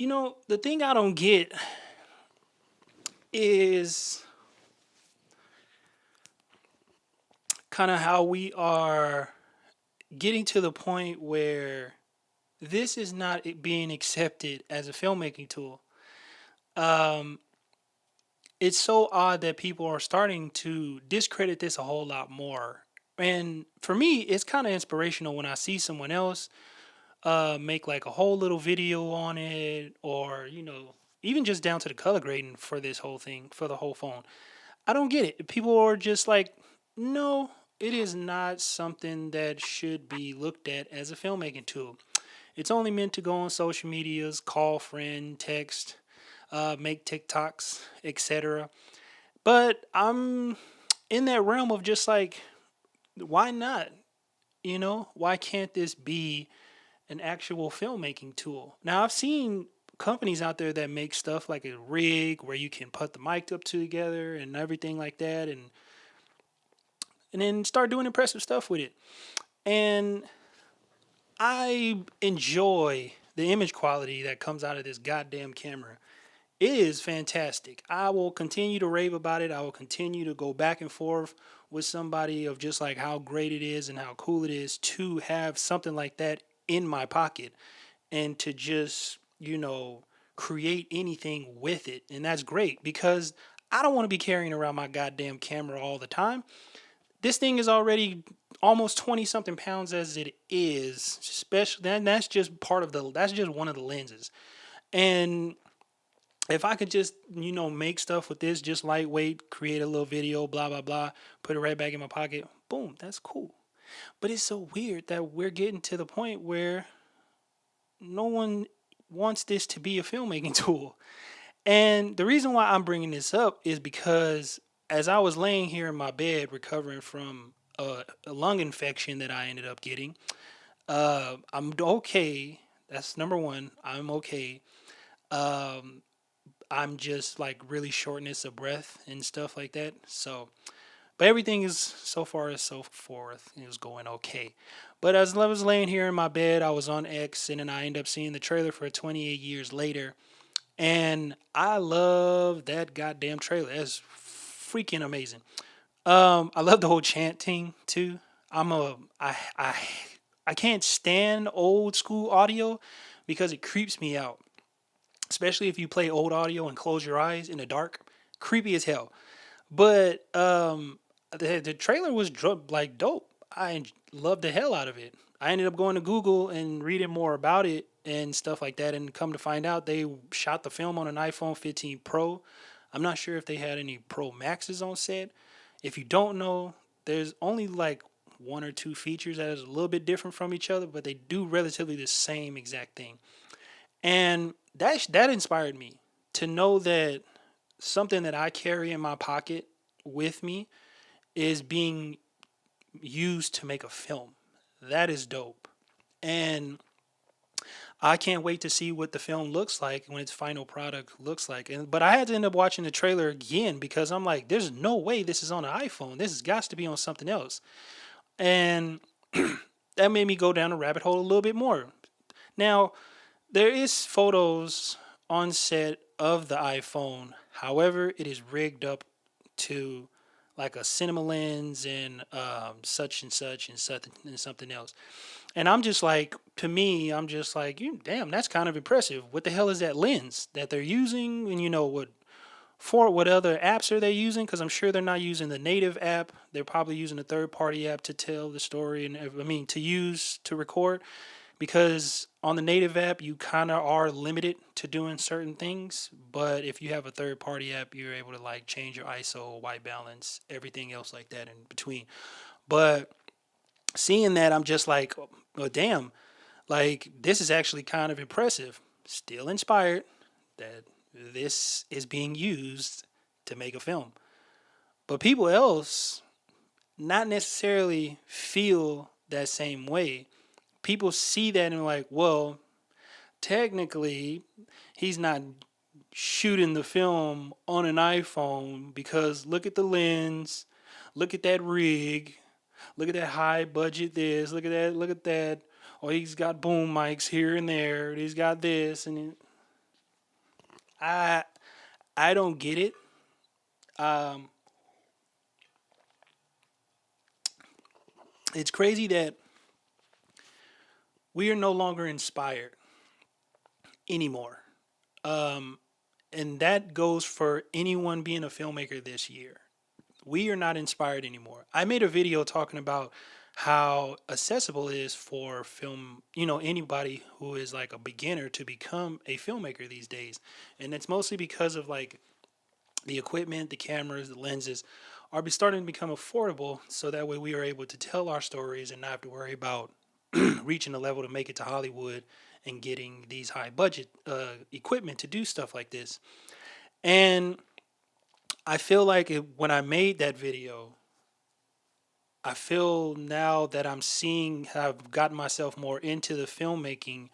The thing I don't get is kind of how we are getting to the point where this is not being accepted as a filmmaking tool. Um, it's so odd that people are starting to discredit this a whole lot more. And for me, it's kind of inspirational when I see someone else make like a whole little video on it, or even just down to the color grading for this whole thing for the whole phone. I don't get it. People are just like, no, it is not something that should be looked at as a filmmaking tool. It's only meant to go on social medias, call friend, text, make TikToks, etc. But I'm in that realm of just like, why not? Why can't this be an actual filmmaking tool? Now, I've seen companies out there that make stuff like a rig where you can put the mic up together and everything like that, and then start doing impressive stuff with it. And I enjoy the image quality that comes out of this goddamn camera. It is fantastic. I will continue to rave about it. I will continue to go back and forth with somebody of just like how great it is and how cool it is to have something like that in my pocket and to just, create anything with it. And that's great because I don't want to be carrying around my goddamn camera all the time. This thing is already almost 20 something pounds as it is, especially that's just that's just one of the lenses. And if I could just, make stuff with this, just lightweight, create a little video, blah, blah, blah, put it right back in my pocket, boom, that's cool. But it's so weird that we're getting to the point where no one wants this to be a filmmaking tool. And the reason why I'm bringing this up is because as I was laying here in my bed recovering from a lung infection that I ended up getting, I'm okay. That's number one. I'm okay. Um, I'm just like really shortness of breath and stuff like that. So, but everything is so far as so forth is going okay. But as I was laying here in my bed, I was on X, and then I ended up seeing the trailer for 28 years later, and I love that goddamn trailer. It's freaking amazing. I love the whole chanting too. I'm a I can't stand old school audio because it creeps me out, especially if you play old audio and close your eyes in the dark. Creepy as hell. But the trailer was like dope. I loved the hell out of it. I ended up going to Google and reading more about it and stuff like that, and come to find out they shot the film on an iPhone 15 Pro. I'm not sure if they had any Pro Maxes on set. If you don't know, there's only like one or two features that is a little bit different from each other, but they do relatively the same exact thing. And that inspired me to know that something that I carry in my pocket with me is being used to make a film. That is dope. And I can't wait to see what the film looks like when its final product looks like. And but I had to end up watching the trailer again because I'm like, there's no way this is on an iPhone. This has got to be on something else. And that made me go down a rabbit hole a little bit more. Now, there is photos on set of the iPhone. However, it is rigged up to like a cinema lens and such and such and something else. And I'm just like, to me, I'm just like, you damn, that's kind of impressive. What the hell is that lens that they're using? And what other apps are they using? Because I'm sure they're not using the native app. They're probably using a third party app to tell the story and I mean to use to record, because on the native app you kind of are limited to doing certain things, but if you have a third party app you're able to like change your ISO, white balance, everything else like that in between. But seeing that, I'm just like, oh damn, like this is actually kind of impressive. Still inspired that this is being used to make a film, but people else not necessarily feel that same way. People see that and are like, well, technically, he's not shooting the film on an iPhone because look at the lens, look at that rig, look at that high budget this, look at that. Or he's got boom mics here and there. He's got this and I I don't get it. Um, it's crazy that we are no longer inspired anymore. Um, and that goes for anyone being a filmmaker this year. We are not inspired anymore. I made a video talking about how accessible it is for film, anybody who is like a beginner to become a filmmaker these days. And it's mostly because of like the equipment, the cameras, the lenses are starting to become affordable so that way we are able to tell our stories and not have to worry about reaching a level to make it to Hollywood and getting these high budget equipment to do stuff like this. And I feel like when I made that video, I feel now that I'm seeing how I've gotten myself more into the filmmaking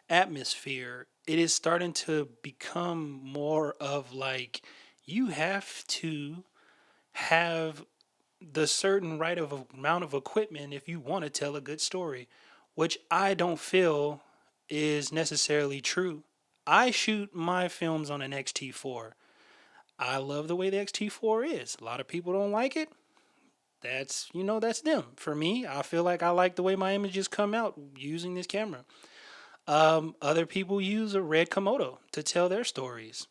atmosphere, it is starting to become more of like you have to have the certain right of amount of equipment if you want to tell a good story, which I don't feel is necessarily true. I shoot my films on an XT4. I love the way the XT4 is. A lot of people don't like it. That's them. For me, I feel like I like the way my images come out using this camera. Other people use a red Komodo to tell their stories.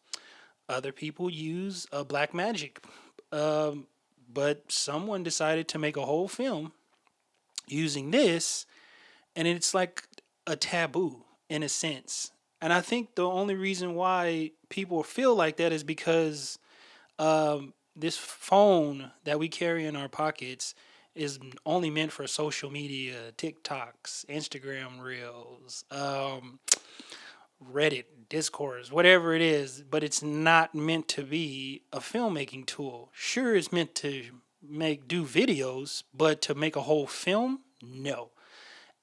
Other people use a black magic. Um, but someone decided to make a whole film using this, and it's like a taboo in a sense. And I think the only reason why people feel like that is because this phone that we carry in our pockets is only meant for social media, TikToks, Instagram reels, Reddit, Discourse, whatever it is, but it's not meant to be a filmmaking tool. Sure, it's meant to do videos, but to make a whole film, no.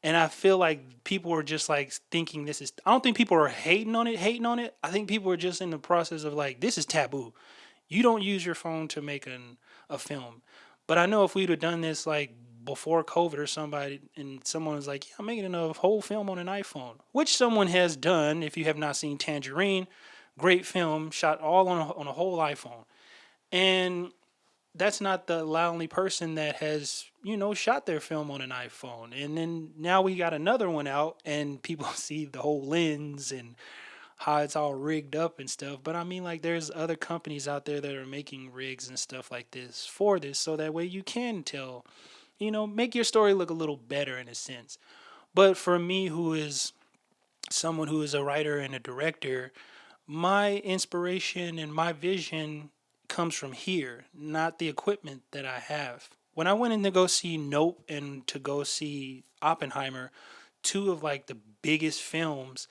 And I feel like people are just like thinking this is. I don't think people are hating on it. I think people are just in the process of like this is taboo. You don't use your phone to make a film. But I know if we'd have done this like before COVID or somebody, and someone was like, yeah, I'm making a whole film on an iPhone, which someone has done. If you have not seen Tangerine, great film, shot all on a whole iPhone. And that's not the only person that has, shot their film on an iPhone. And then now we got another one out, and people see the whole lens and how it's all rigged up and stuff. But I mean, like, there's other companies out there that are making rigs and stuff like this for this, so that way you can tell, make your story look a little better in a sense. But for me, who is someone who is a writer and a director, my inspiration and my vision comes from here, not the equipment that I have. When I went in to go see Nope and to go see Oppenheimer, two of like the biggest films,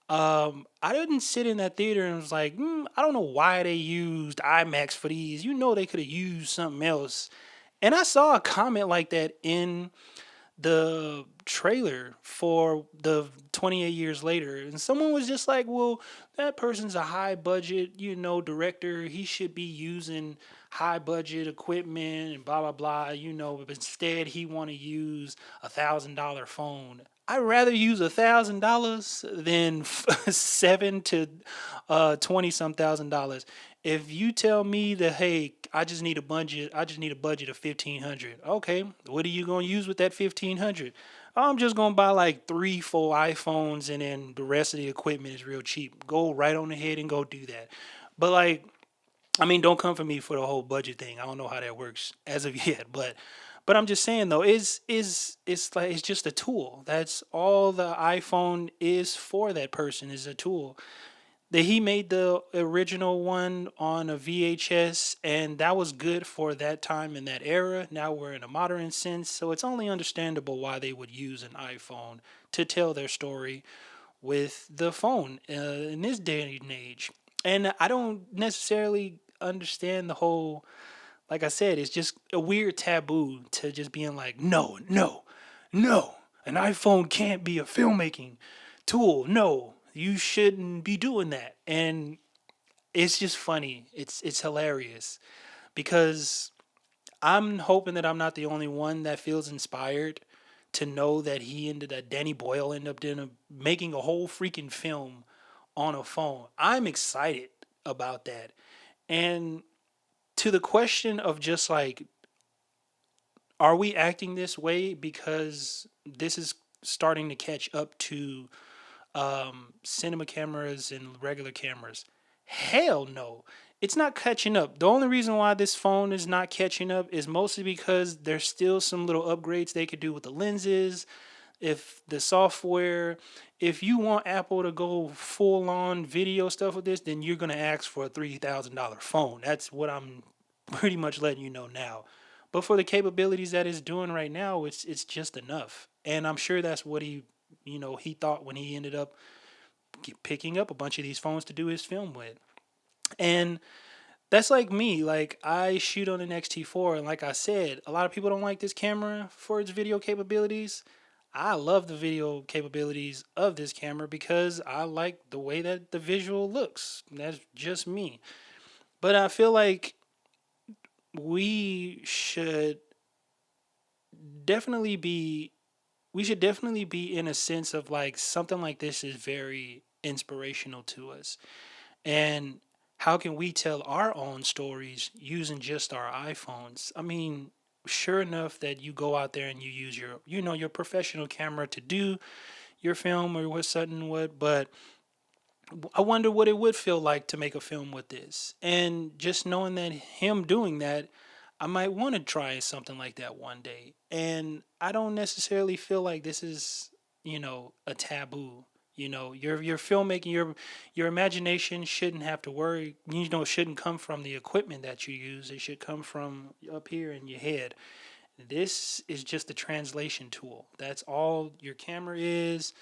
I didn't sit in that theater and was like, I don't know why they used IMAX for these. They could have used something else. And I saw a comment like that in the trailer for the 28 years later, and someone was just like, well, that person's a high budget director, he should be using high budget equipment and blah blah blah, but instead he want to use $1,000 phone. I'd rather use $1,000 than 7 to 20 some $1,000. If you tell me that, hey, I just need a budget of 1,500. Okay, what are you gonna use with that 1,500? I'm just gonna buy like 3, 4 iPhones, and then the rest of the equipment is real cheap. Go right on ahead and go do that. But like, I mean, don't come for me for the whole budget thing. I don't know how that works as of yet, but I'm just saying though, it's like it's just a tool. That's all the iPhone is for. That person is a tool. That he made the original one on a VHS, and that was good for that time in that era. Now we're in a modern sense, so it's only understandable why they would use an iPhone to tell their story with the phone in this day and age. And I don't necessarily understand the whole, like I said, it's just a weird taboo to just being like, no, no, no, an iPhone can't be a filmmaking tool. No, you shouldn't be doing that. And it's just funny. It's hilarious because I'm hoping that I'm not the only one that feels inspired to know that Danny Boyle ended up making a whole freaking film on a phone. I'm excited. about that. And to the question of just like, are we acting this way because this is starting to catch up to cinema cameras and regular cameras? Hell no. It's not catching up. The only reason why this phone is not catching up is mostly because there's still some little upgrades they could do with the lenses, if the software. If you want Apple to go full on video stuff with this, then you're gonna ask for a $3,000 phone. That's what I'm pretty much letting you know now. But for the capabilities that it's doing right now, it's just enough. And I'm sure that's what he thought when he ended up picking up a bunch of these phones to do his film with. And that's like me. Like, I shoot on an XT4, and like I said, a lot of people don't like this camera for its video capabilities. I love the video capabilities of this camera because I like the way that the visual looks. That's just me. But I feel like we should definitely be we should definitely be in a sense of like something like this is very inspirational to us. And how can we tell our own stories using just our iPhones? I mean, sure enough that you go out there and you use your professional camera to do your film or what something what, but I wonder what it would feel like to make a film with this. And just knowing that him doing that, I might want to try something like that one day. And I don't necessarily feel like this is, a taboo. Your filmmaking, your imagination shouldn't have to worry. Shouldn't come from the equipment that you use. It should come from up here in your head. This is just a translation tool. That's all your camera is,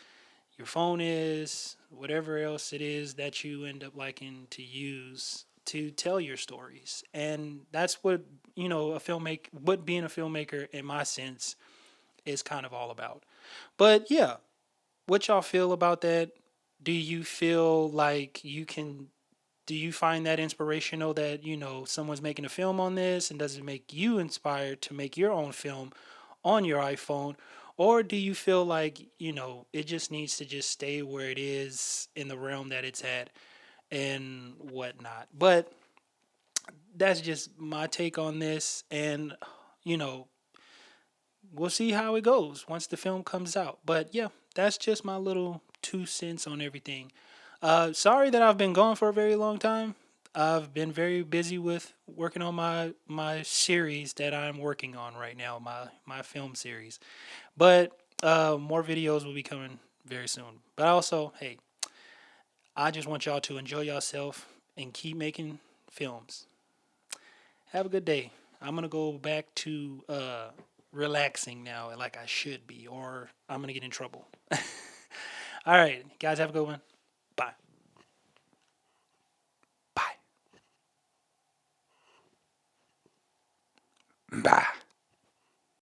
your phone is, whatever else it is that you end up liking to use to tell your stories. And that's what, what being a filmmaker in my sense is kind of all about. But yeah, what y'all feel about that? Do you feel like do you find that inspirational that, someone's making a film on this, and does it make you inspired to make your own film on your iPhone? Or do you feel like, it just needs to just stay where it is in the realm that it's at and whatnot? But that's just my take on this. And, you know, we'll see how it goes once the film comes out. But yeah, that's just my little 2 cents on everything. Sorry that I've been gone for a very long time. I've been very busy with working on my series that I'm working on right now, my film series. But more videos will be coming very soon. But also, hey, I just want y'all to enjoy yourself and keep making films. Have a good day. I'm gonna go back to relaxing now, like I should be, or I'm gonna get in trouble. All right, guys, have a good one. Bye. Bye. Bye.